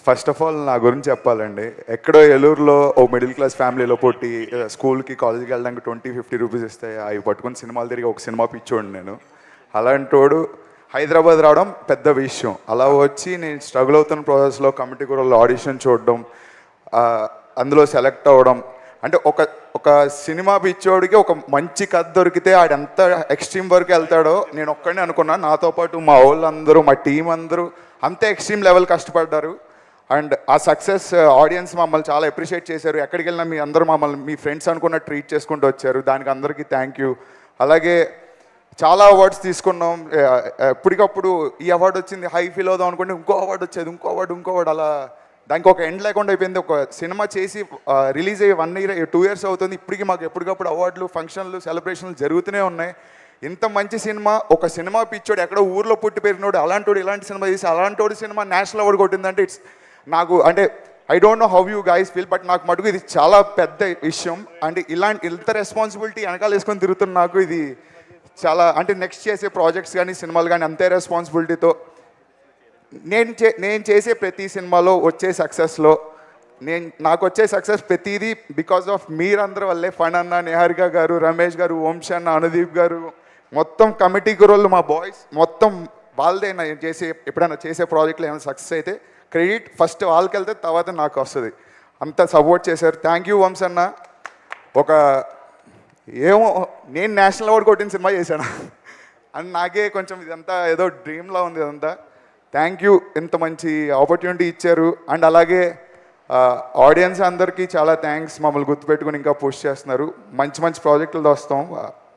First of all నా గురించి చెప్పాలండి. ఎక్కడో ఏలూరులో ఓ మిడిల్ క్లాస్ ఫ్యామిలీలో పుట్టి స్కూల్కి కాలేజీకి వెళ్ళడానికి 20-50 రూపీస్ ఇస్తాయి. అవి పట్టుకుని సినిమాలు తిరిగి ఒక సినిమా పిచ్చోండి నేను. అలాంటోడు హైదరాబాద్ రావడం పెద్ద విషయం. అలా వచ్చి నేను స్ట్రగుల్ అవుతున్న ప్రాసెస్లో కమిటీ కూడా ఆడిషన్ చూడడం, అందులో సెలెక్ట్ అవ్వడం, అంటే ఒక సినిమా పిచ్చోడికి ఒక మంచి కథ దొరికితే ఆడెంత ఎక్స్ట్రీమ్ వరకు వెళ్తాడో నేను ఒక్కడిని అనుకున్నాను. నాతో పాటు మా వాళ్ళందరూ, మా టీం అందరూ అంతే ఎక్స్ట్రీమ్ లెవెల్ కష్టపడ్డారు. అండ్ ఆ సక్సెస్ ఆడియన్స్ మమ్మల్ని చాలా అప్రిషియేట్ చేశారు. ఎక్కడికి వెళ్ళినా మీ అందరూ మమ్మల్ని మీ ఫ్రెండ్స్ అనుకున్న ట్రీట్ చేసుకుంటూ వచ్చారు. దానికి అందరికీ థ్యాంక్ యూ. అలాగే చాలా అవార్డ్స్ తీసుకున్నాం. ఎప్పటికప్పుడు ఈ అవార్డు వచ్చింది, హై ఫీల్ అవుదాం అనుకుంటే ఇంకో అవార్డు వచ్చేది, ఇంకో అవార్డు, అలా దానికి ఒక ఎండ్ లేకుండా అయిపోయింది. ఒక సినిమా చేసి రిలీజ్ అయ్యి 1 year 2 years అవుతుంది. ఇప్పటికీ మాకు ఎప్పటికప్పుడు అవార్డులు, ఫంక్షన్లు, సెలబ్రేషన్లు జరుగుతూనే ఉన్నాయి. ఇంత మంచి సినిమా, ఒక సినిమా పిచ్చోడు ఎక్కడో ఊర్లో పుట్టి పెరిగినోడు అలాంటోడు ఇలాంటి సినిమా చేసి అలాంటోడు సినిమా నేషనల్ అవార్డు కొట్టిందంటే ఇట్స్ నాకు, అంటే I don't know how you guys feel, but నాకు మటుకు ఇది చాలా పెద్ద విషయం. అంటే ఇంత రెస్పాన్సిబిలిటీ వెనకాల వేసుకొని తిరుగుతున్న నాకు ఇది చాలా, అంటే నెక్స్ట్ చేసే ప్రాజెక్ట్స్ కానీ సినిమాలు కానీ అంతే రెస్పాన్సిబిలిటీతో నేను చేసే ప్రతి సినిమాలో వచ్చే సక్సెస్లో నాకు వచ్చే సక్సెస్ ప్రతిదీ బికాస్ ఆఫ్ మీరందరి వల్లే. ఫణ్ అన్న, నిహారిక గారు, రమేష్ గారు, వంశీ అన్న, అనుదీప్ గారు, మొత్తం కమిటీ కుర్రోళ్ళు, మా బాయ్స్ మొత్తం వాళ్ళదే. నేను ఎప్పుడైనా చేసే ప్రాజెక్ట్లో ఏమైనా సక్సెస్ అయితే క్రెడిట్ ఫస్ట్ వాళ్ళకి వెళ్తే తర్వాత నాకు వస్తుంది. అంత సపోర్ట్ చేశారు. థ్యాంక్ యూ వంశీ అన్న. ఏమో నేను నేషనల్ అవార్డు కొట్టిన సినిమా చేశాను అని నాకే కొంచెం ఇదంతా ఏదో డ్రీమ్లా ఉంది ఇదంతా. థ్యాంక్ యూ, ఇంత మంచి ఆపర్చునిటీ ఇచ్చారు. అండ్ అలాగే ఆడియన్స్ అందరికీ చాలా థ్యాంక్స్, మమ్మల్ని గుర్తుపెట్టుకుని ఇంకా పుష్ చేస్తున్నారు. మంచి మంచి ప్రాజెక్టులతో వస్తాం.